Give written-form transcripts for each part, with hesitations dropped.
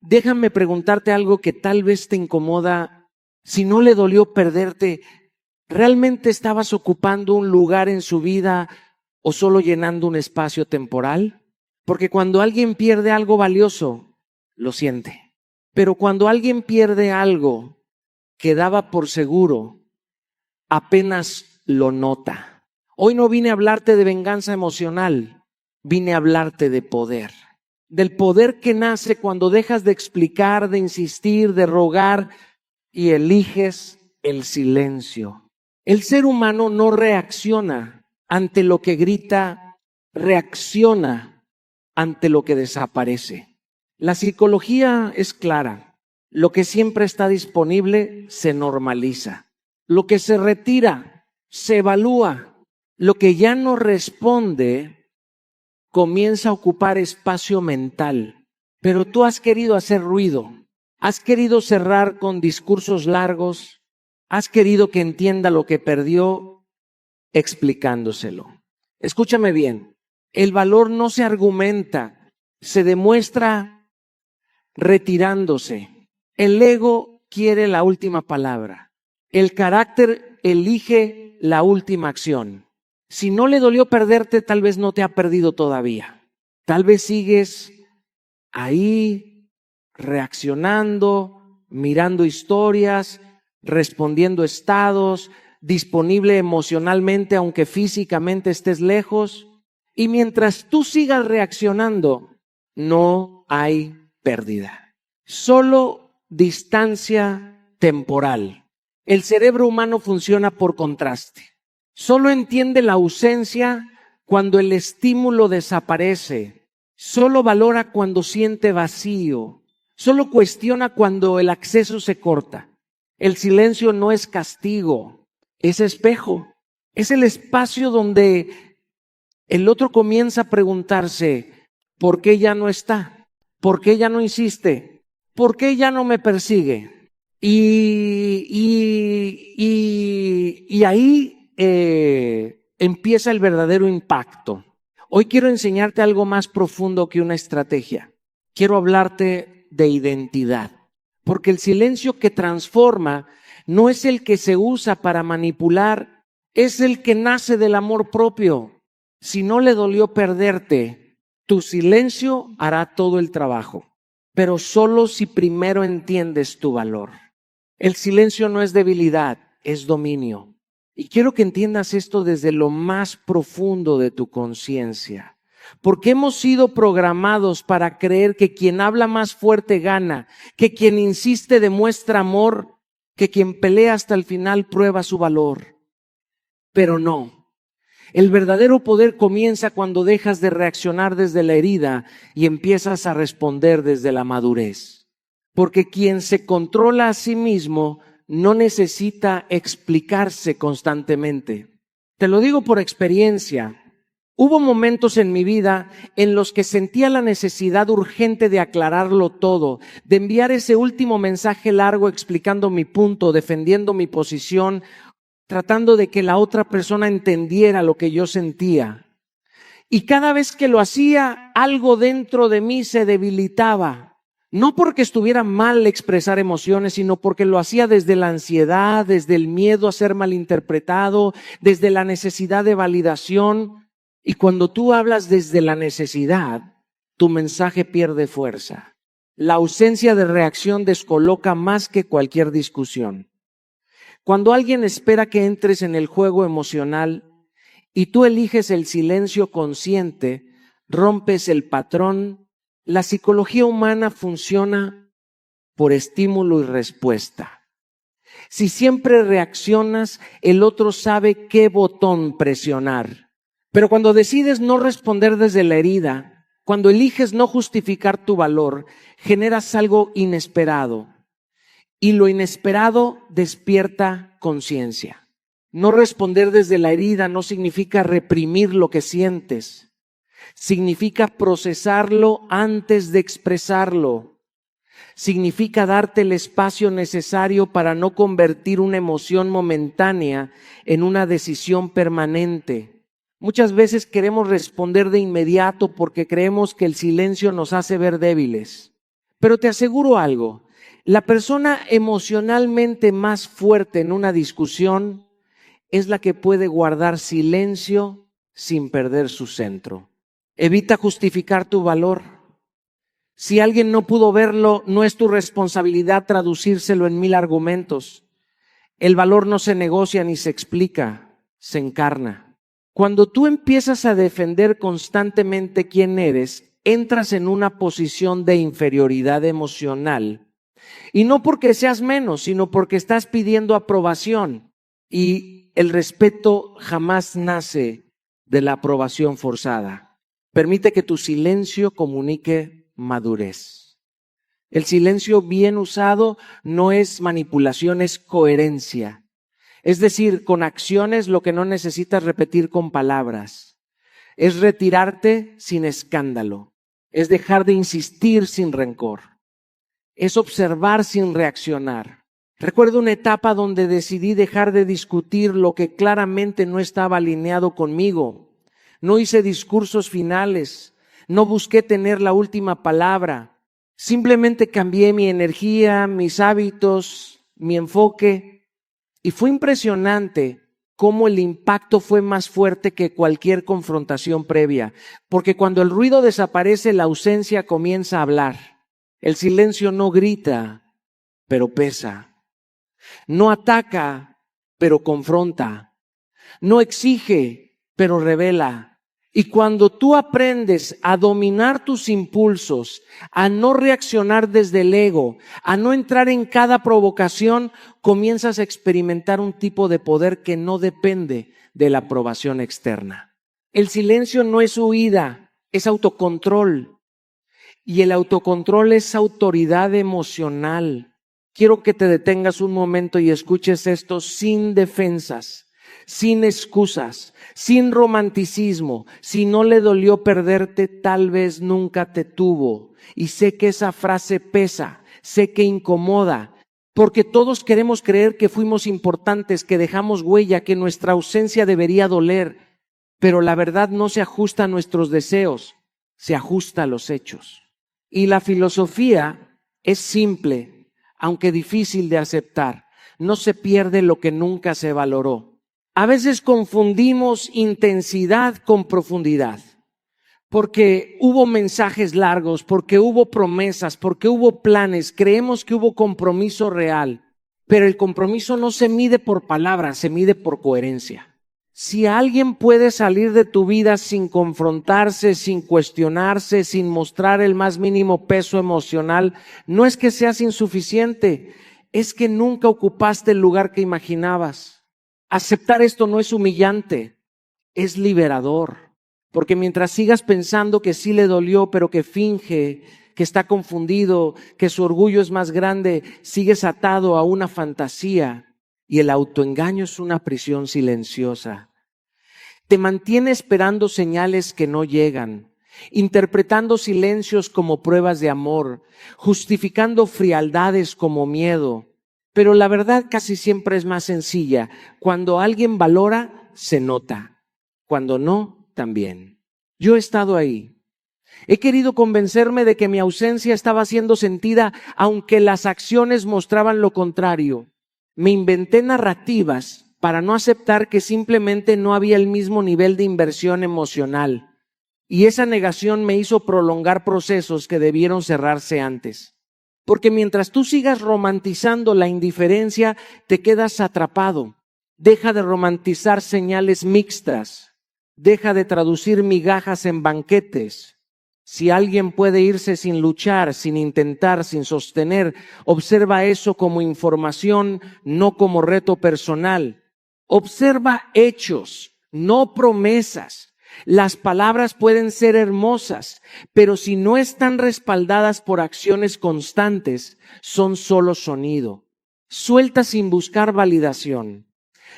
déjame preguntarte algo que tal vez te incomoda. Si no le dolió perderte, ¿realmente estabas ocupando un lugar en su vida o solo llenando un espacio temporal? Porque cuando alguien pierde algo valioso, lo siente. Pero cuando alguien pierde algo que daba por seguro, apenas lo nota. Hoy no vine a hablarte de venganza emocional, vine a hablarte de poder. Del poder que nace cuando dejas de explicar, de insistir, de rogar y eliges el silencio. El ser humano no reacciona ante lo que grita, reacciona ante lo que desaparece. La psicología es clara. Lo que siempre está disponible se normaliza. Lo que se retira se evalúa. Lo que ya no responde comienza a ocupar espacio mental. Pero tú has querido hacer ruido. Has querido cerrar con discursos largos. Has querido que entienda lo que perdió explicándoselo. Escúchame bien. El valor no se argumenta, se demuestra retirándose. El ego quiere la última palabra. El carácter elige la última acción. Si no le dolió perderte, tal vez no te ha perdido todavía. Tal vez sigues ahí reaccionando, mirando historias, respondiendo estados, disponible emocionalmente aunque físicamente estés lejos. Y mientras tú sigas reaccionando, no hay pérdida. Solo distancia temporal. El cerebro humano funciona por contraste. Solo entiende la ausencia cuando el estímulo desaparece. Solo valora cuando siente vacío. Solo cuestiona cuando el acceso se corta. El silencio no es castigo, es espejo. Es el espacio donde el otro comienza a preguntarse, ¿por qué ya no está? ¿Por qué ya no insiste? ¿Por qué ya no me persigue? Y ahí empieza el verdadero impacto. Hoy quiero enseñarte algo más profundo que una estrategia. Quiero hablarte de identidad. Porque el silencio que transforma no es el que se usa para manipular, es el que nace del amor propio. Si no le dolió perderte, tu silencio hará todo el trabajo, pero solo si primero entiendes tu valor. El silencio no es debilidad, es dominio. Y quiero que entiendas esto desde lo más profundo de tu conciencia. Porque hemos sido programados para creer que quien habla más fuerte gana, que quien insiste demuestra amor, que quien pelea hasta el final prueba su valor. Pero no. El verdadero poder comienza cuando dejas de reaccionar desde la herida y empiezas a responder desde la madurez. Porque quien se controla a sí mismo no necesita explicarse constantemente. Te lo digo por experiencia. Hubo momentos en mi vida en los que sentía la necesidad urgente de aclararlo todo, de enviar ese último mensaje largo explicando mi punto, defendiendo mi posición, tratando de que la otra persona entendiera lo que yo sentía. Y cada vez que lo hacía, algo dentro de mí se debilitaba. No porque estuviera mal expresar emociones, sino porque lo hacía desde la ansiedad, desde el miedo a ser malinterpretado, desde la necesidad de validación. Y cuando tú hablas desde la necesidad, tu mensaje pierde fuerza. La ausencia de reacción descoloca más que cualquier discusión. Cuando alguien espera que entres en el juego emocional y tú eliges el silencio consciente, rompes el patrón. La psicología humana funciona por estímulo y respuesta. Si siempre reaccionas, el otro sabe qué botón presionar. Pero cuando decides no responder desde la herida, cuando eliges no justificar tu valor, generas algo inesperado. Y lo inesperado despierta conciencia. No responder desde la herida no significa reprimir lo que sientes. Significa procesarlo antes de expresarlo. Significa darte el espacio necesario para no convertir una emoción momentánea en una decisión permanente. Muchas veces queremos responder de inmediato porque creemos que el silencio nos hace ver débiles. Pero te aseguro algo, la persona emocionalmente más fuerte en una discusión es la que puede guardar silencio sin perder su centro. Evita justificar tu valor. Si alguien no pudo verlo, no es tu responsabilidad traducírselo en 1000 argumentos. El valor no se negocia ni se explica, se encarna. Cuando tú empiezas a defender constantemente quién eres, entras en una posición de inferioridad emocional. Y no porque seas menos, sino porque estás pidiendo aprobación. Y el respeto jamás nace de la aprobación forzada. Permite que tu silencio comunique madurez. El silencio bien usado no es manipulación, es coherencia. Es decir, con acciones lo que no necesitas repetir con palabras. Es retirarte sin escándalo. Es dejar de insistir sin rencor. Es observar sin reaccionar. Recuerdo una etapa donde decidí dejar de discutir lo que claramente no estaba alineado conmigo. No hice discursos finales. No busqué tener la última palabra. Simplemente cambié mi energía, mis hábitos, mi enfoque. Y fue impresionante cómo el impacto fue más fuerte que cualquier confrontación previa. Porque cuando el ruido desaparece, la ausencia comienza a hablar. El silencio no grita, pero pesa. No ataca, pero confronta. No exige, pero revela. Y cuando tú aprendes a dominar tus impulsos, a no reaccionar desde el ego, a no entrar en cada provocación, comienzas a experimentar un tipo de poder que no depende de la aprobación externa. El silencio no es huida, es autocontrol. Y el autocontrol es autoridad emocional. Quiero que te detengas un momento y escuches esto sin defensas, sin excusas, sin romanticismo. Si no le dolió perderte, tal vez nunca te tuvo. Y sé que esa frase pesa, sé que incomoda, porque todos queremos creer que fuimos importantes, que dejamos huella, que nuestra ausencia debería doler. Pero la verdad no se ajusta a nuestros deseos, se ajusta a los hechos. Y la filosofía es simple, aunque difícil de aceptar. No se pierde lo que nunca se valoró. A veces confundimos intensidad con profundidad, porque hubo mensajes largos, porque hubo promesas, porque hubo planes, creemos que hubo compromiso real, pero el compromiso no se mide por palabras, se mide por coherencia. Si alguien puede salir de tu vida sin confrontarse, sin cuestionarse, sin mostrar el más mínimo peso emocional, no es que seas insuficiente, es que nunca ocupaste el lugar que imaginabas. Aceptar esto no es humillante, es liberador. Porque mientras sigas pensando que sí le dolió, pero que finge, que está confundido, que su orgullo es más grande, sigues atado a una fantasía. Y el autoengaño es una prisión silenciosa. Te mantiene esperando señales que no llegan, interpretando silencios como pruebas de amor, justificando frialdades como miedo. Pero la verdad casi siempre es más sencilla. Cuando alguien valora, se nota. Cuando no, también. Yo he estado ahí. He querido convencerme de que mi ausencia estaba siendo sentida, aunque las acciones mostraban lo contrario. Me inventé narrativas para no aceptar que simplemente no había el mismo nivel de inversión emocional. Y esa negación me hizo prolongar procesos que debieron cerrarse antes. Porque mientras tú sigas romantizando la indiferencia, te quedas atrapado. Deja de romantizar señales mixtas. Deja de traducir migajas en banquetes. Si alguien puede irse sin luchar, sin intentar, sin sostener, observa eso como información, no como reto personal. Observa hechos, no promesas. Las palabras pueden ser hermosas, pero si no están respaldadas por acciones constantes, son solo sonido. Suelta sin buscar validación.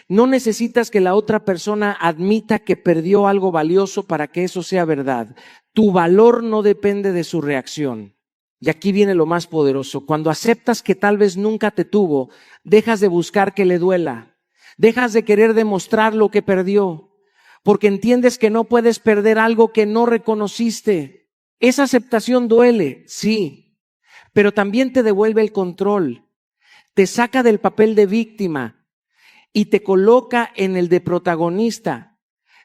No necesitas que la otra persona admita que perdió algo valioso para que eso sea verdad. Tu valor no depende de su reacción. Y aquí viene lo más poderoso. Cuando aceptas que tal vez nunca te tuvo, dejas de buscar que le duela. Dejas de querer demostrar lo que perdió. Porque entiendes que no puedes perder algo que no reconociste. Esa aceptación duele, sí. pero también te devuelve el control, te saca del papel de víctima y te coloca en el de protagonista.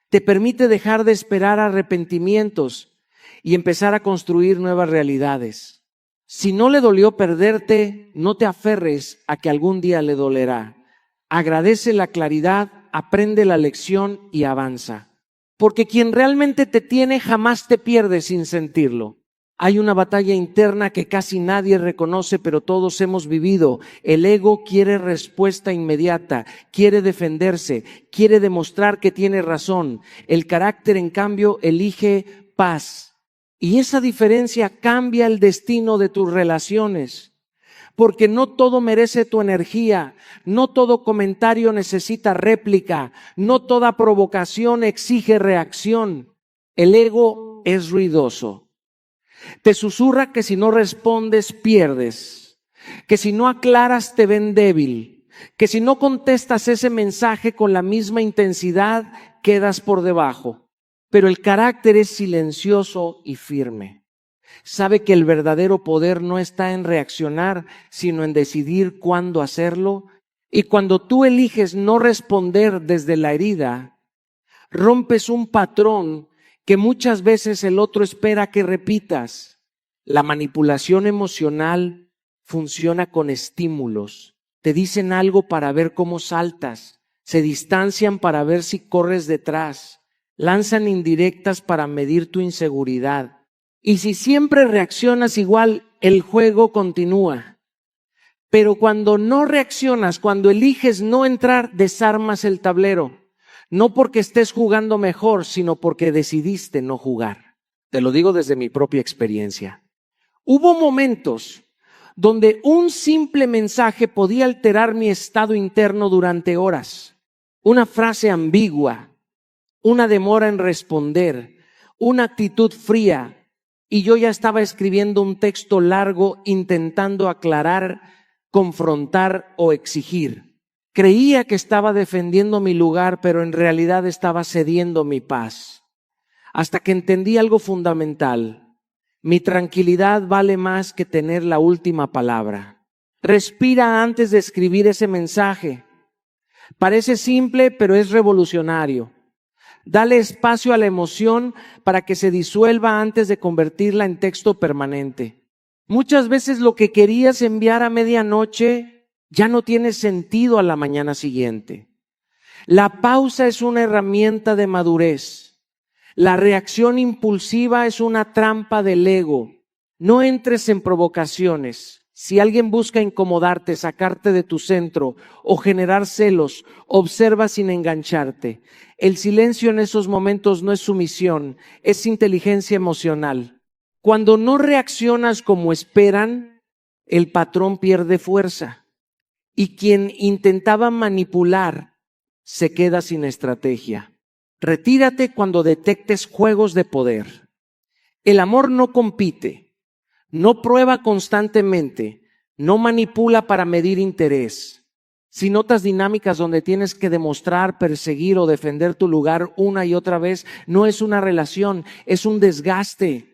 Te permite dejar de esperar arrepentimientos y empezar a construir nuevas realidades. Si no le dolió perderte, no te aferres a que algún día le dolerá. Agradece la claridad, aprende la lección y avanza. Porque quien realmente te tiene jamás te pierde sin sentirlo. Hay una batalla interna que casi nadie reconoce, pero todos hemos vivido. El ego quiere respuesta inmediata, quiere defenderse, quiere demostrar que tiene razón. El carácter, en cambio, elige paz. Y esa diferencia cambia el destino de tus relaciones. Porque no todo merece tu energía, no todo comentario necesita réplica, no toda provocación exige reacción. El ego es ruidoso. Te susurra que si no respondes pierdes, que si no aclaras te ven débil, que si no contestas ese mensaje con la misma intensidad quedas por debajo. Pero el carácter es silencioso y firme. Sabe que el verdadero poder no está en reaccionar, sino en decidir cuándo hacerlo. Y cuando tú eliges no responder desde la herida, rompes un patrón que muchas veces el otro espera que repitas. La manipulación emocional funciona con estímulos. Te dicen algo para ver cómo saltas. Se distancian para ver si corres detrás. Lanzan indirectas para medir tu inseguridad. Y si siempre reaccionas igual, el juego continúa. Pero cuando no reaccionas, cuando eliges no entrar, desarmas el tablero. No porque estés jugando mejor, sino porque decidiste no jugar. Te lo digo desde mi propia experiencia. Hubo momentos donde un simple mensaje podía alterar mi estado interno durante horas. Una frase ambigua, una demora en responder, una actitud fría, y yo ya estaba escribiendo un texto largo intentando aclarar, confrontar o exigir. Creía que estaba defendiendo mi lugar, pero en realidad estaba cediendo mi paz. Hasta que entendí algo fundamental. Mi tranquilidad vale más que tener la última palabra. Respira antes de escribir ese mensaje. Parece simple, pero es revolucionario. Dale espacio a la emoción para que se disuelva antes de convertirla en texto permanente. Muchas veces lo que querías enviar a medianoche ya no tiene sentido a la mañana siguiente. La pausa es una herramienta de madurez. La reacción impulsiva es una trampa del ego. No entres en provocaciones. Si alguien busca incomodarte, sacarte de tu centro o generar celos, observa sin engancharte. El silencio en esos momentos no es sumisión, es inteligencia emocional. Cuando no reaccionas como esperan, el patrón pierde fuerza. Y quien intentaba manipular se queda sin estrategia. Retírate cuando detectes juegos de poder. El amor no compite, no prueba constantemente, no manipula para medir interés. Si notas dinámicas donde tienes que demostrar, perseguir o defender tu lugar una y otra vez, no es una relación, es un desgaste.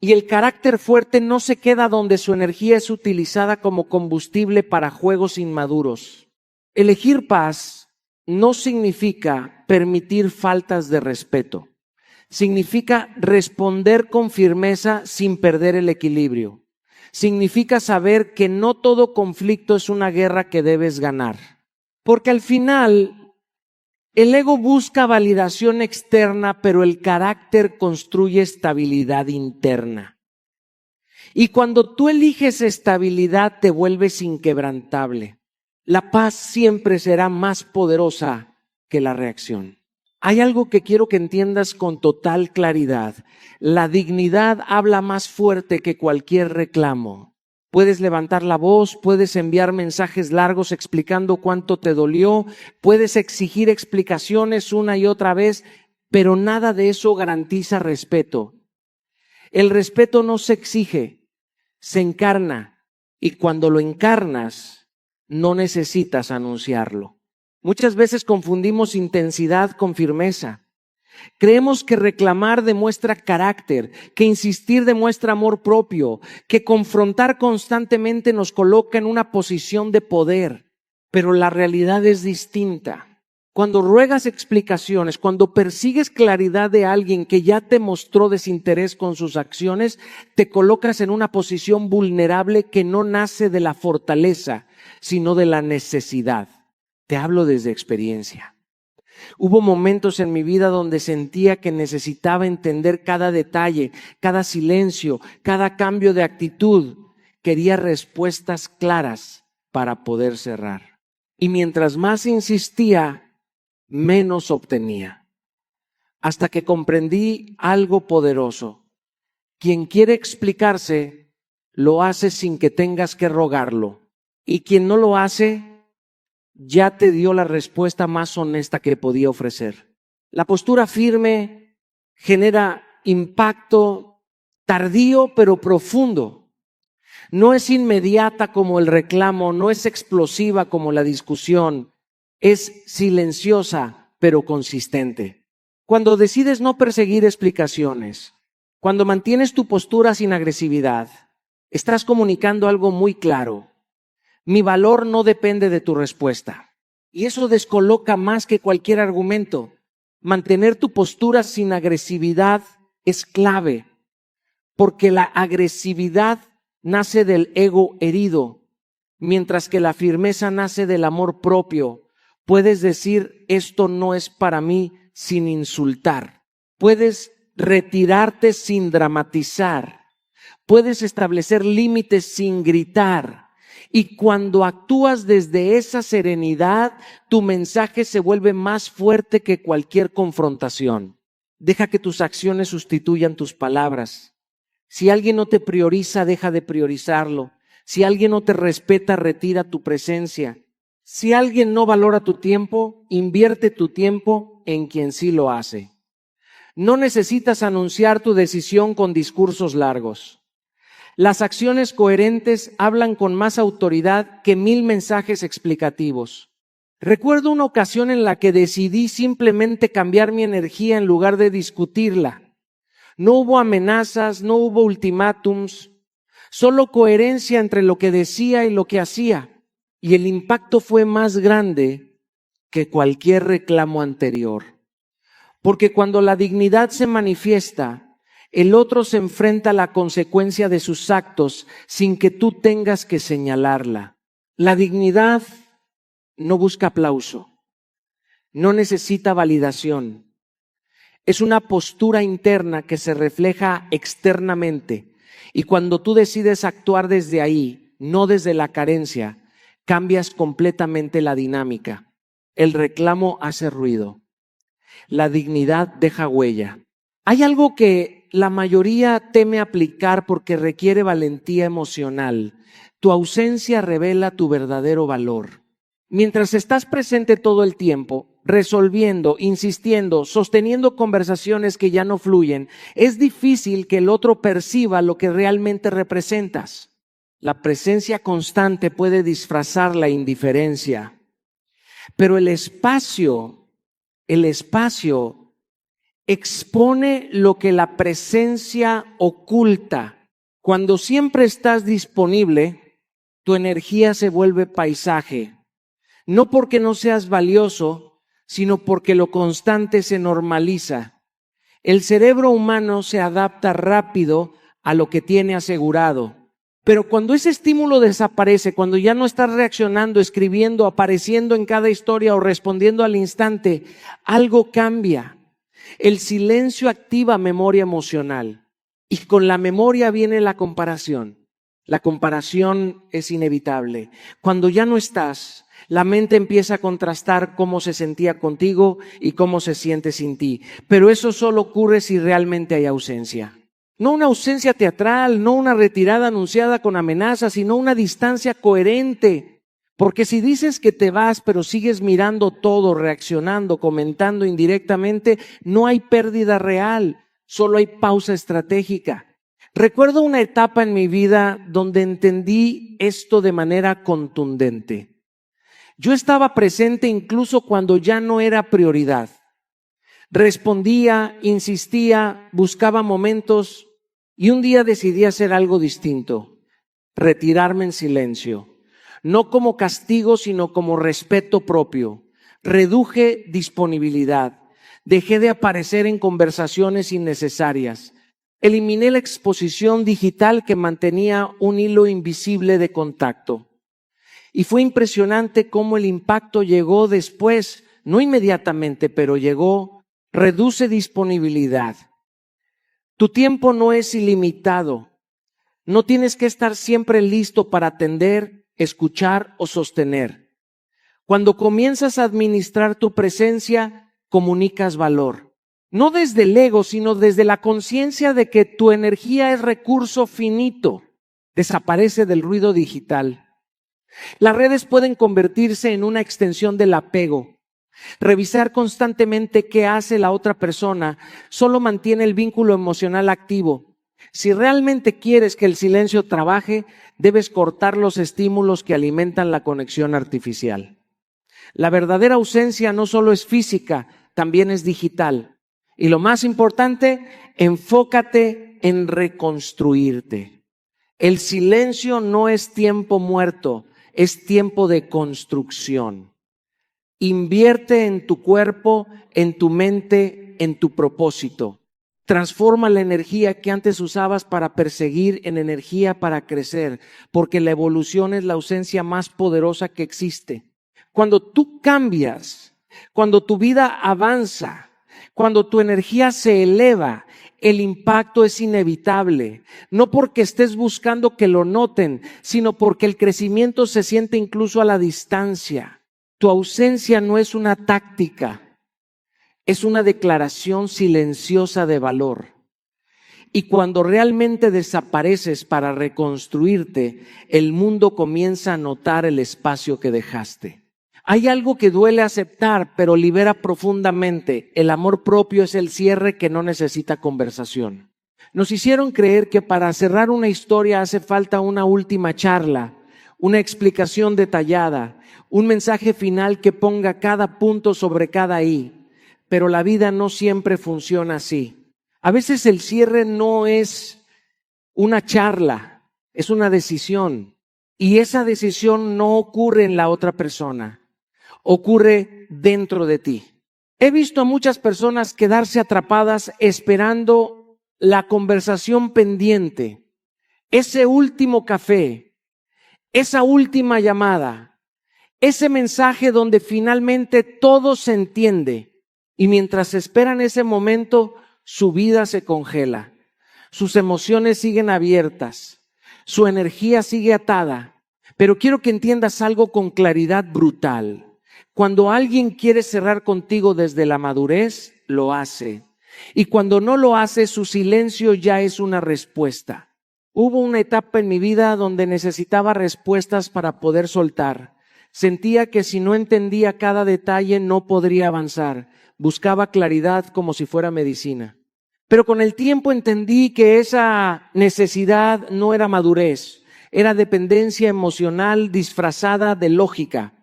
Y el carácter fuerte no se queda donde su energía es utilizada como combustible para juegos inmaduros. Elegir paz no significa permitir faltas de respeto. Significa responder con firmeza sin perder el equilibrio. Significa saber que no todo conflicto es una guerra que debes ganar. Porque al final, el ego busca validación externa, pero el carácter construye estabilidad interna. Y cuando tú eliges estabilidad, te vuelves inquebrantable. La paz siempre será más poderosa que la reacción. Hay algo que quiero que entiendas con total claridad. La dignidad habla más fuerte que cualquier reclamo. Puedes levantar la voz, puedes enviar mensajes largos explicando cuánto te dolió, puedes exigir explicaciones una y otra vez, pero nada de eso garantiza respeto. El respeto no se exige, se encarna, y cuando lo encarnas, no necesitas anunciarlo. Muchas veces confundimos intensidad con firmeza. Creemos que reclamar demuestra carácter, que insistir demuestra amor propio, que confrontar constantemente nos coloca en una posición de poder. Pero la realidad es distinta. Cuando ruegas explicaciones, cuando persigues claridad de alguien que ya te mostró desinterés con sus acciones, te colocas en una posición vulnerable que no nace de la fortaleza, sino de la necesidad. Te hablo desde experiencia. Hubo momentos en mi vida donde sentía que necesitaba entender cada detalle, cada silencio, cada cambio de actitud. Quería respuestas claras para poder cerrar. Y mientras más insistía, menos obtenía. Hasta que comprendí algo poderoso. Quien quiere explicarse, lo hace sin que tengas que rogarlo. Y quien no lo hace, ya te dio la respuesta más honesta que podía ofrecer. La postura firme genera impacto tardío pero profundo. No es inmediata como el reclamo, no es explosiva como la discusión, es silenciosa pero consistente. Cuando decides no perseguir explicaciones, cuando mantienes tu postura sin agresividad, estás comunicando algo muy claro. Mi valor no depende de tu respuesta. Y eso descoloca más que cualquier argumento. Mantener tu postura sin agresividad es clave, porque la agresividad nace del ego herido, mientras que la firmeza nace del amor propio. Puedes decir, esto no es para mí, sin insultar. Puedes retirarte sin dramatizar. Puedes establecer límites sin gritar. Y cuando actúas desde esa serenidad, tu mensaje se vuelve más fuerte que cualquier confrontación. Deja que tus acciones sustituyan tus palabras. Si alguien no te prioriza, deja de priorizarlo. Si alguien no te respeta, retira tu presencia. Si alguien no valora tu tiempo, invierte tu tiempo en quien sí lo hace. No necesitas anunciar tu decisión con discursos largos. Las acciones coherentes hablan con más autoridad que 1000 mensajes explicativos. Recuerdo una ocasión en la que decidí simplemente cambiar mi energía en lugar de discutirla. No hubo amenazas, no hubo ultimátums, solo coherencia entre lo que decía y lo que hacía. Y el impacto fue más grande que cualquier reclamo anterior. Porque cuando la dignidad se manifiesta, el otro se enfrenta a la consecuencia de sus actos sin que tú tengas que señalarla. La dignidad no busca aplauso, no necesita validación. Es una postura interna que se refleja externamente. Y cuando tú decides actuar desde ahí, no desde la carencia, cambias completamente la dinámica. El reclamo hace ruido. La dignidad deja huella. Hay algo que la mayoría teme aplicar porque requiere valentía emocional. Tu ausencia revela tu verdadero valor. Mientras estás presente todo el tiempo, resolviendo, insistiendo, sosteniendo conversaciones que ya no fluyen, es difícil que el otro perciba lo que realmente representas. La presencia constante puede disfrazar la indiferencia, pero el espacio expone lo que la presencia oculta. Cuando siempre estás disponible, tu energía se vuelve paisaje. No porque no seas valioso, sino porque lo constante se normaliza. El cerebro humano se adapta rápido a lo que tiene asegurado. Pero cuando ese estímulo desaparece, cuando ya no estás reaccionando, escribiendo, apareciendo en cada historia o respondiendo al instante, algo cambia. El silencio activa memoria emocional y con la memoria viene la comparación. La comparación es inevitable. Cuando ya no estás, la mente empieza a contrastar cómo se sentía contigo y cómo se siente sin ti. Pero eso solo ocurre si realmente hay ausencia. No una ausencia teatral, no una retirada anunciada con amenazas, sino una distancia coherente. Porque si dices que te vas, pero sigues mirando todo, reaccionando, comentando indirectamente, no hay pérdida real, solo hay pausa estratégica. Recuerdo una etapa en mi vida donde entendí esto de manera contundente. Yo estaba presente incluso cuando ya no era prioridad. Respondía, insistía, buscaba momentos y un día decidí hacer algo distinto, retirarme en silencio, no como castigo sino como respeto propio. Reduje disponibilidad, dejé de aparecer en conversaciones innecesarias, eliminé la exposición digital que mantenía un hilo invisible de contacto. Y fue impresionante cómo el impacto llegó después, no inmediatamente, pero llegó. Reduce disponibilidad. Tu tiempo no es ilimitado. No tienes que estar siempre listo para atender, escuchar o sostener. Cuando comienzas a administrar tu presencia, comunicas valor. No desde el ego, sino desde la conciencia de que tu energía es recurso finito. Desaparece del ruido digital. Las redes pueden convertirse en una extensión del apego. Revisar constantemente qué hace la otra persona solo mantiene el vínculo emocional activo. Si realmente quieres que el silencio trabaje, debes cortar los estímulos que alimentan la conexión artificial. La verdadera ausencia no solo es física, también es digital. Y lo más importante, enfócate en reconstruirte. El silencio no es tiempo muerto, es tiempo de construcción. Invierte en tu cuerpo, en tu mente, en tu propósito. Transforma la energía que antes usabas para perseguir en energía para crecer, porque la evolución es la ausencia más poderosa que existe. Cuando tú cambias, cuando tu vida avanza, cuando tu energía se eleva, el impacto es inevitable. No porque estés buscando que lo noten, sino porque el crecimiento se siente incluso a la distancia. Tu ausencia no es una táctica, es una declaración silenciosa de valor. Y cuando realmente desapareces para reconstruirte, el mundo comienza a notar el espacio que dejaste. Hay algo que duele aceptar, pero libera profundamente. El amor propio es el cierre que no necesita conversación. Nos hicieron creer que para cerrar una historia hace falta una última charla, una explicación detallada, un mensaje final que ponga cada punto sobre cada i. Pero la vida no siempre funciona así. A veces el cierre no es una charla, es una decisión. Y esa decisión no ocurre en la otra persona, ocurre dentro de ti. He visto a muchas personas quedarse atrapadas esperando la conversación pendiente, ese último café, esa última llamada, ese mensaje donde finalmente todo se entiende. Y mientras esperan ese momento, su vida se congela. Sus emociones siguen abiertas. Su energía sigue atada. Pero quiero que entiendas algo con claridad brutal. Cuando alguien quiere cerrar contigo desde la madurez, lo hace. Y cuando no lo hace, su silencio ya es una respuesta. Hubo una etapa en mi vida donde necesitaba respuestas para poder soltar. Sentía que si no entendía cada detalle no podría avanzar. Buscaba claridad como si fuera medicina. Pero con el tiempo entendí que esa necesidad no era madurez, era dependencia emocional disfrazada de lógica.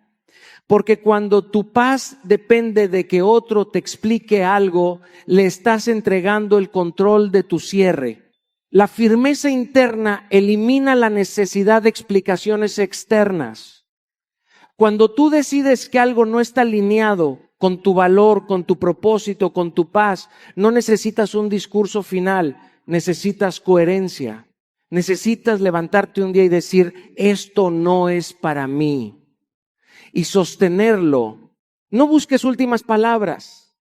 Porque cuando tu paz depende de que otro te explique algo, le estás entregando el control de tu cierre. La firmeza interna elimina la necesidad de explicaciones externas. Cuando tú decides que algo no está alineado con tu valor, con tu propósito, con tu paz, no necesitas un discurso final, necesitas coherencia. Necesitas levantarte un día y decir, esto no es para mí. Y sostenerlo. No busques últimas palabras.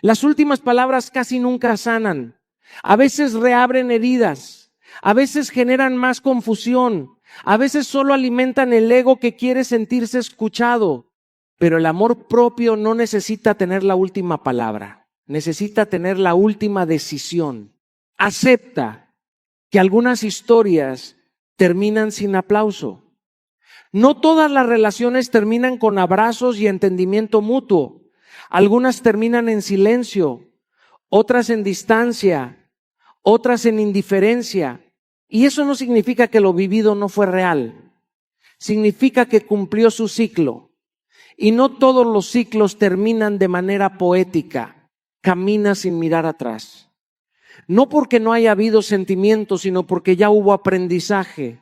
Las últimas palabras casi nunca sanan. A veces reabren heridas. A veces generan más confusión. A veces solo alimentan el ego que quiere sentirse escuchado. Pero el amor propio no necesita tener la última palabra. Necesita tener la última decisión. Acepta que algunas historias terminan sin aplauso. No todas las relaciones terminan con abrazos y entendimiento mutuo. Algunas terminan en silencio, otras en distancia, otras en indiferencia. Y eso no significa que lo vivido no fue real. Significa que cumplió su ciclo. Y no todos los ciclos terminan de manera poética. camina sin mirar atrás. No porque no haya habido sentimientos, sino porque ya hubo aprendizaje.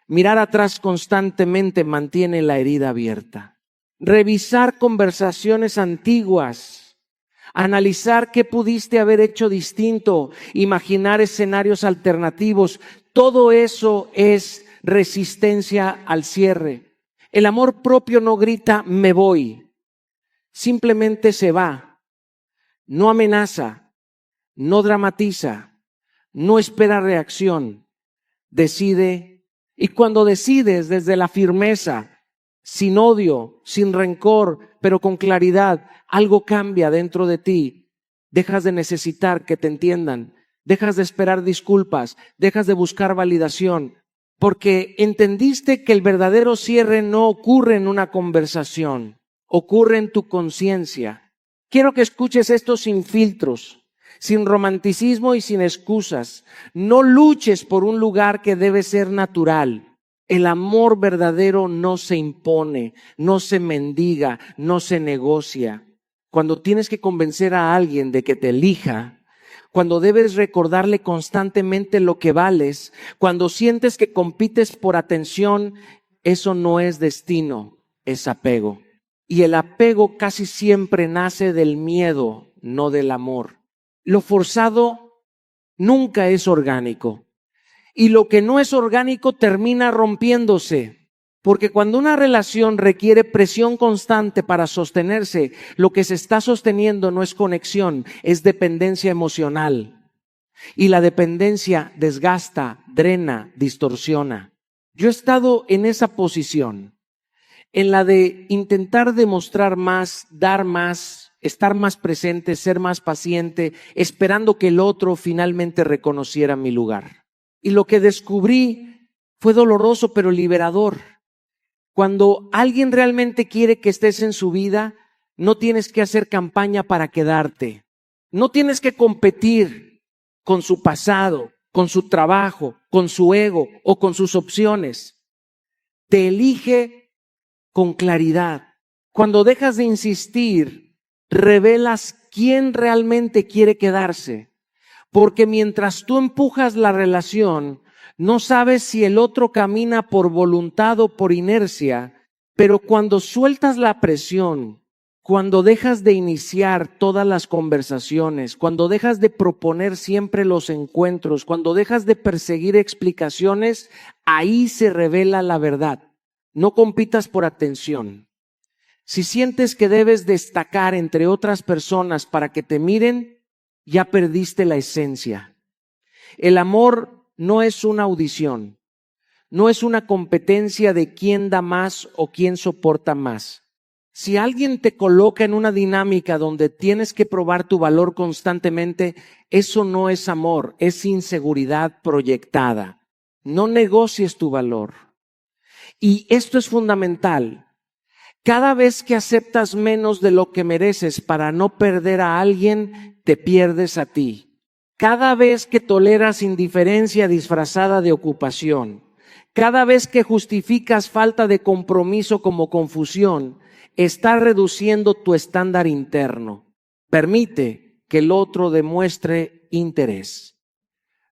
Mirar atrás constantemente mantiene la herida abierta. Revisar conversaciones antiguas, analizar qué pudiste haber hecho distinto, imaginar escenarios alternativos, todo eso es resistencia al cierre. El amor propio no grita me voy, simplemente se va, no amenaza, no dramatiza, no espera reacción, decide. Y cuando decides desde la firmeza, sin odio, sin rencor, pero con claridad, algo cambia dentro de ti. Dejas de necesitar que te entiendan, dejas de esperar disculpas, dejas de buscar validación, porque entendiste que el verdadero cierre no ocurre en una conversación, ocurre en tu conciencia. Quiero que escuches esto sin filtros, sin romanticismo y sin excusas. No luches por un lugar que debe ser natural. El amor verdadero no se impone, no se mendiga, no se negocia. Cuando tienes que convencer a alguien de que te elija, cuando debes recordarle constantemente lo que vales, cuando sientes que compites por atención, eso no es destino, es apego. Y el apego casi siempre nace del miedo, no del amor. Lo forzado nunca es orgánico. Y lo que no es orgánico termina rompiéndose. Porque cuando una relación requiere presión constante para sostenerse, lo que se está sosteniendo no es conexión, es dependencia emocional. Y la dependencia desgasta, drena, distorsiona. Yo he estado en esa posición, en la de intentar demostrar más, dar más, estar más presente, ser más paciente, esperando que el otro finalmente reconociera mi lugar. Y lo que descubrí fue doloroso pero liberador. Cuando alguien realmente quiere que estés en su vida, no tienes que hacer campaña para quedarte. No tienes que competir con su pasado, con su trabajo, con su ego o con sus opciones. Te elige con claridad. Cuando dejas de insistir, revelas quién realmente quiere quedarse. Porque mientras tú empujas la relación, no sabes si el otro camina por voluntad o por inercia, pero cuando sueltas la presión, cuando dejas de iniciar todas las conversaciones, cuando dejas de proponer siempre los encuentros, cuando dejas de perseguir explicaciones, ahí se revela la verdad. No compitas por atención. Si sientes que debes destacar entre otras personas para que te miren, ya perdiste la esencia. El amor no es una audición, no es una competencia de quién da más o quién soporta más. Si alguien te coloca en una dinámica donde tienes que probar tu valor constantemente, eso no es amor, es inseguridad proyectada. No negocies tu valor. Y esto es fundamental. Cada vez que aceptas menos de lo que mereces para no perder a alguien, te pierdes a ti. Cada vez que toleras indiferencia disfrazada de ocupación, cada vez que justificas falta de compromiso como confusión, estás reduciendo tu estándar interno. Permite que el otro demuestre interés.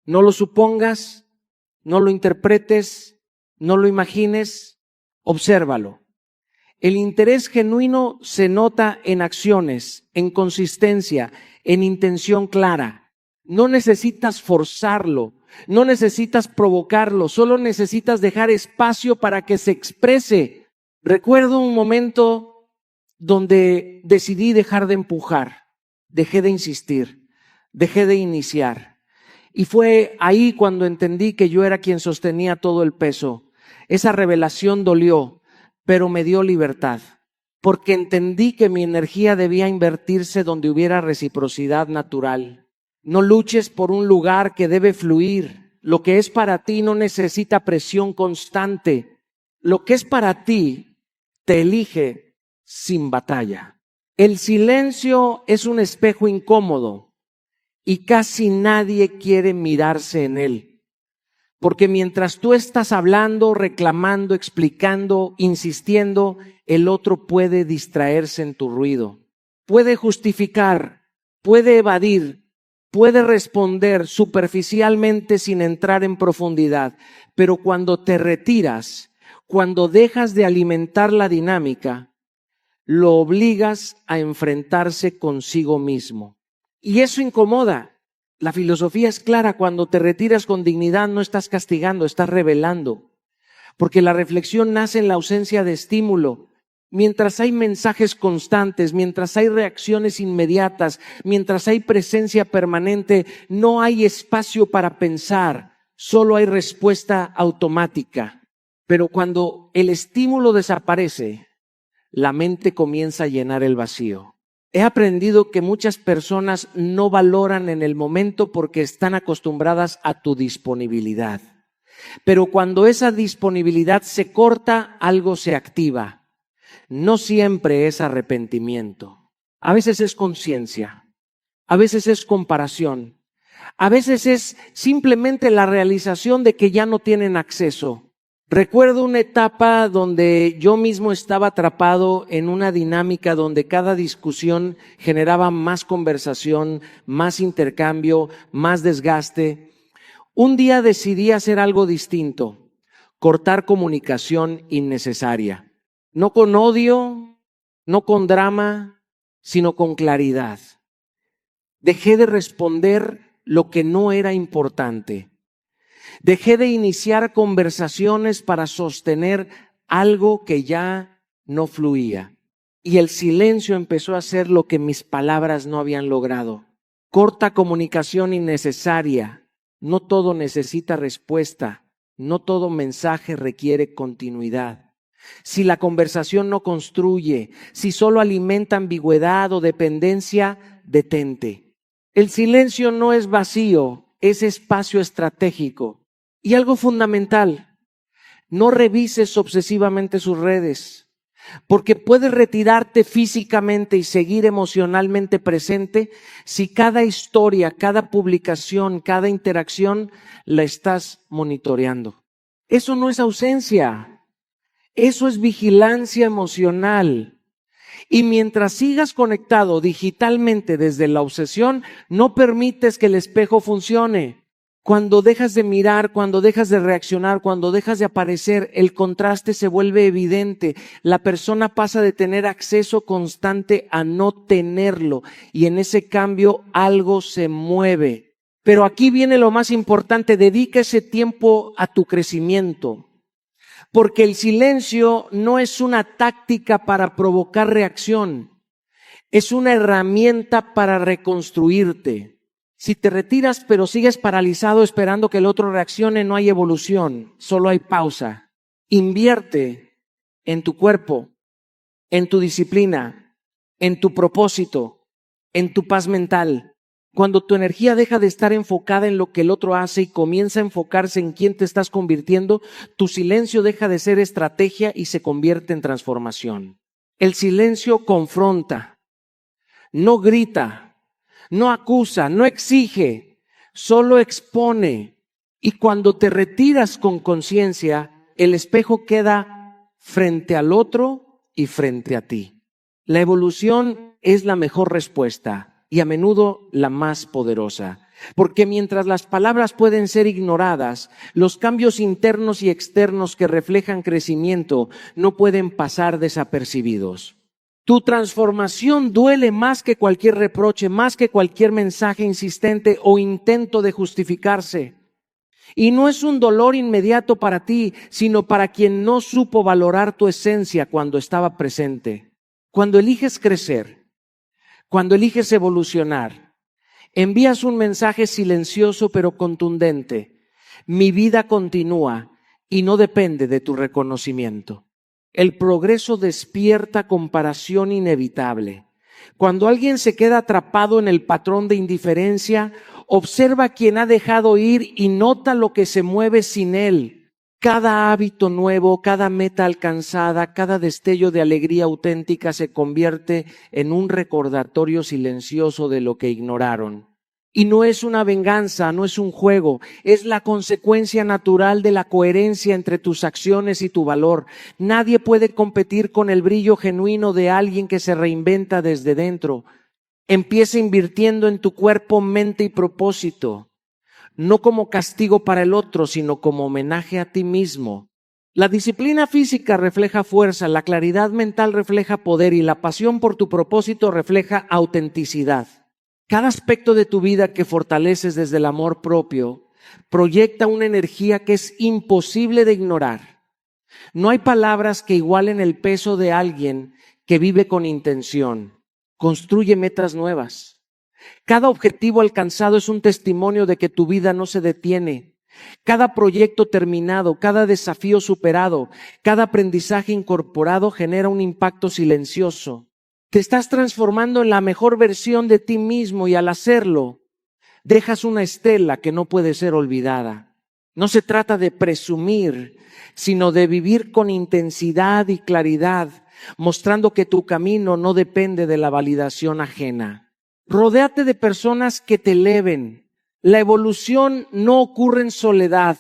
No lo supongas, no lo interpretes, no lo imagines, obsérvalo. El interés genuino se nota en acciones, en consistencia, en intención clara. No necesitas forzarlo, no necesitas provocarlo, solo necesitas dejar espacio para que se exprese. Recuerdo un momento donde decidí dejar de empujar, dejé de insistir, dejé de iniciar. Y fue ahí cuando entendí que yo era quien sostenía todo el peso. Esa revelación dolió, pero me dio libertad, porque entendí que mi energía debía invertirse donde hubiera reciprocidad natural. No luches por un lugar que debe fluir. Lo que es para ti no necesita presión constante. Lo que es para ti te elige sin batalla. El silencio es un espejo incómodo y casi nadie quiere mirarse en él. Porque mientras tú estás hablando, reclamando, explicando, insistiendo, el otro puede distraerse en tu ruido. Puede justificar, puede evadir, puede responder superficialmente sin entrar en profundidad, pero cuando te retiras, cuando dejas de alimentar la dinámica, lo obligas a enfrentarse consigo mismo. Y eso incomoda. La filosofía es clara: cuando te retiras con dignidad no estás castigando, estás revelando. Porque la reflexión nace en la ausencia de estímulo. Mientras hay mensajes constantes, mientras hay reacciones inmediatas, mientras hay presencia permanente, no hay espacio para pensar, solo hay respuesta automática. Pero cuando el estímulo desaparece, la mente comienza a llenar el vacío. He aprendido que muchas personas no valoran en el momento porque están acostumbradas a tu disponibilidad. Pero cuando esa disponibilidad se corta, algo se activa. No siempre es arrepentimiento. A veces es conciencia. A veces es comparación. A veces es simplemente la realización de que ya no tienen acceso. Recuerdo una etapa donde yo mismo estaba atrapado en una dinámica donde cada discusión generaba más conversación, más intercambio, más desgaste. Un día decidí hacer algo distinto: cortar comunicación innecesaria. No con odio, no con drama, sino con claridad. Dejé de responder lo que no era importante. Dejé de iniciar conversaciones para sostener algo que ya no fluía. Y el silencio empezó a hacer lo que mis palabras no habían logrado. Corta comunicación innecesaria. No todo necesita respuesta. No todo mensaje requiere continuidad. Si la conversación no construye, si solo alimenta ambigüedad o dependencia, detente. El silencio no es vacío, es espacio estratégico. Y algo fundamental: no revises obsesivamente sus redes, porque puedes retirarte físicamente y seguir emocionalmente presente si cada historia, cada publicación, cada interacción la estás monitoreando. Eso no es ausencia, eso es vigilancia emocional. Y mientras sigas conectado digitalmente desde la obsesión, no permites que el espejo funcione. Cuando dejas de mirar, cuando dejas de reaccionar, cuando dejas de aparecer, el contraste se vuelve evidente. La persona pasa de tener acceso constante a no tenerlo, y en ese cambio algo se mueve. Pero aquí viene lo más importante: dedica ese tiempo a tu crecimiento. Porque el silencio no es una táctica para provocar reacción, es una herramienta para reconstruirte. Si te retiras pero sigues paralizado esperando que el otro reaccione, no hay evolución, solo hay pausa. Invierte en tu cuerpo, en tu disciplina, en tu propósito, en tu paz mental. Cuando tu energía deja de estar enfocada en lo que el otro hace y comienza a enfocarse en quién te estás convirtiendo, tu silencio deja de ser estrategia y se convierte en transformación. El silencio confronta, no grita, no acusa, no exige, solo expone. Y cuando te retiras con conciencia, el espejo queda frente al otro y frente a ti. La evolución es la mejor respuesta y a menudo la más poderosa. Porque mientras las palabras pueden ser ignoradas, los cambios internos y externos que reflejan crecimiento no pueden pasar desapercibidos. Tu transformación duele más que cualquier reproche, más que cualquier mensaje insistente o intento de justificarse. Y no es un dolor inmediato para ti, sino para quien no supo valorar tu esencia cuando estaba presente. Cuando eliges crecer, cuando eliges evolucionar, envías un mensaje silencioso pero contundente: mi vida continúa y no depende de tu reconocimiento. El progreso despierta comparación inevitable. Cuando alguien se queda atrapado en el patrón de indiferencia, observa a quien ha dejado ir y nota lo que se mueve sin él. Cada hábito nuevo, cada meta alcanzada, cada destello de alegría auténtica se convierte en un recordatorio silencioso de lo que ignoraron. Y no es una venganza, no es un juego, es la consecuencia natural de la coherencia entre tus acciones y tu valor. Nadie puede competir con el brillo genuino de alguien que se reinventa desde dentro. Empieza invirtiendo en tu cuerpo, mente y propósito, no como castigo para el otro, sino como homenaje a ti mismo. La disciplina física refleja fuerza, la claridad mental refleja poder y la pasión por tu propósito refleja autenticidad. Cada aspecto de tu vida que fortaleces desde el amor propio proyecta una energía que es imposible de ignorar. No hay palabras que igualen el peso de alguien que vive con intención. Construye metas nuevas. Cada objetivo alcanzado es un testimonio de que tu vida no se detiene. Cada proyecto terminado, cada desafío superado, cada aprendizaje incorporado genera un impacto silencioso. Te estás transformando en la mejor versión de ti mismo y al hacerlo, dejas una estela que no puede ser olvidada. No se trata de presumir, sino de vivir con intensidad y claridad, mostrando que tu camino no depende de la validación ajena. Rodéate de personas que te eleven. La evolución no ocurre en soledad.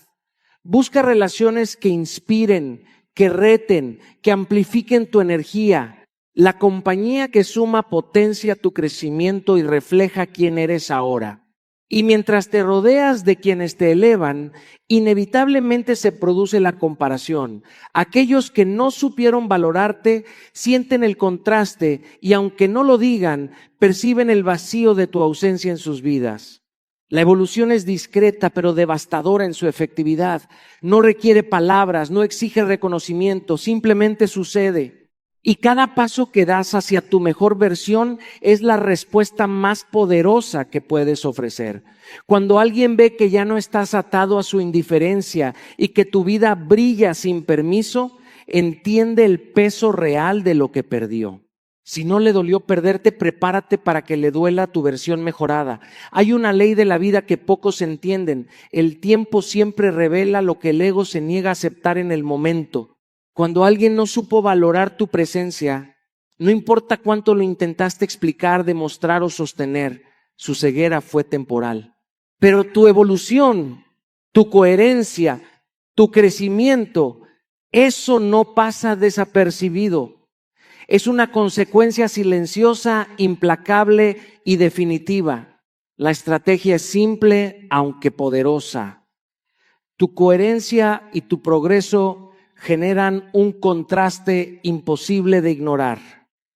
Busca relaciones que inspiren, que reten, que amplifiquen tu energía. La compañía que suma potencia tu crecimiento y refleja quién eres ahora. Y mientras te rodeas de quienes te elevan, inevitablemente se produce la comparación. Aquellos que no supieron valorarte sienten el contraste y aunque no lo digan, perciben el vacío de tu ausencia en sus vidas. La evolución es discreta pero devastadora en su efectividad. No requiere palabras, no exige reconocimiento, simplemente sucede. Y cada paso que das hacia tu mejor versión es la respuesta más poderosa que puedes ofrecer. Cuando alguien ve que ya no estás atado a su indiferencia y que tu vida brilla sin permiso, entiende el peso real de lo que perdió. Si no le dolió perderte, prepárate para que le duela tu versión mejorada. Hay una ley de la vida que pocos entienden. El tiempo siempre revela lo que el ego se niega a aceptar en el momento. Cuando alguien no supo valorar tu presencia, no importa cuánto lo intentaste explicar, demostrar o sostener, su ceguera fue temporal. Pero tu evolución, tu coherencia, tu crecimiento, eso no pasa desapercibido. Es una consecuencia silenciosa, implacable y definitiva. La estrategia es simple, aunque poderosa. Tu coherencia y tu progreso generan un contraste imposible de ignorar.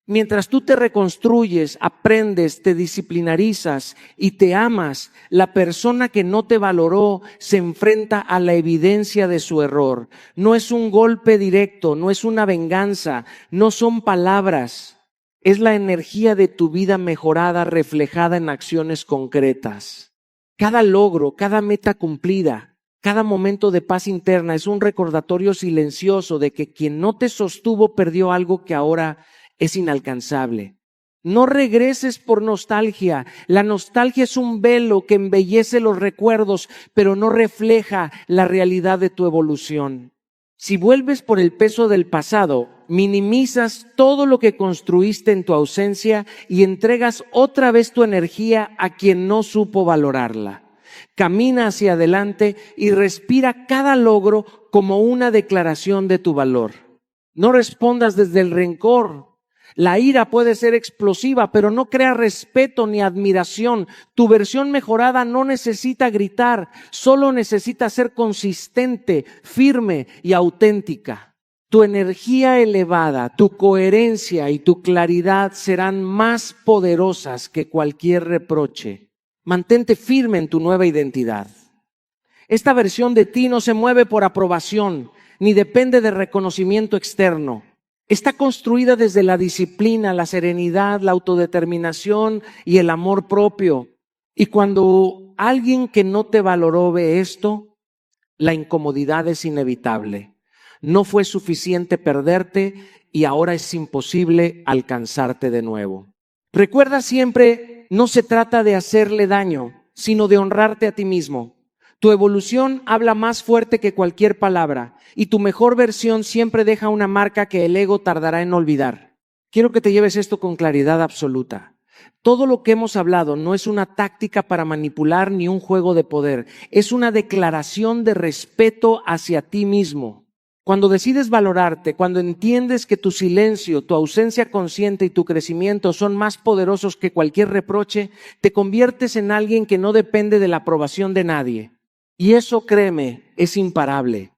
Mientras tú te reconstruyes, aprendes, te disciplinarizas y te amas, la persona que no te valoró se enfrenta a la evidencia de su error. No es un golpe directo, no es una venganza, no son palabras. Es la energía de tu vida mejorada reflejada en acciones concretas. Cada logro, cada meta cumplida, cada momento de paz interna es un recordatorio silencioso de que quien no te sostuvo perdió algo que ahora es inalcanzable. No regreses por nostalgia. La nostalgia es un velo que embellece los recuerdos, pero no refleja la realidad de tu evolución. Si vuelves por el peso del pasado, minimizas todo lo que construiste en tu ausencia y entregas otra vez tu energía a quien no supo valorarla. Camina hacia adelante y respira cada logro como una declaración de tu valor. No respondas desde el rencor. La ira puede ser explosiva, pero no crea respeto ni admiración. Tu versión mejorada no necesita gritar, solo necesita ser consistente, firme y auténtica. Tu energía elevada, tu coherencia y tu claridad serán más poderosas que cualquier reproche. Mantente firme en tu nueva identidad. Esta versión de ti no se mueve por aprobación, ni depende de reconocimiento externo. Está construida desde la disciplina, la serenidad, la autodeterminación y el amor propio. Y cuando alguien que no te valoró ve esto, la incomodidad es inevitable. No fue suficiente perderte y ahora es imposible alcanzarte de nuevo. Recuerda siempre, no se trata de hacerle daño, sino de honrarte a ti mismo. Tu evolución habla más fuerte que cualquier palabra y tu mejor versión siempre deja una marca que el ego tardará en olvidar. Quiero que te lleves esto con claridad absoluta. Todo lo que hemos hablado no es una táctica para manipular ni un juego de poder. Es una declaración de respeto hacia ti mismo. Cuando decides valorarte, cuando entiendes que tu silencio, tu ausencia consciente y tu crecimiento son más poderosos que cualquier reproche, te conviertes en alguien que no depende de la aprobación de nadie. Y eso, créeme, es imparable.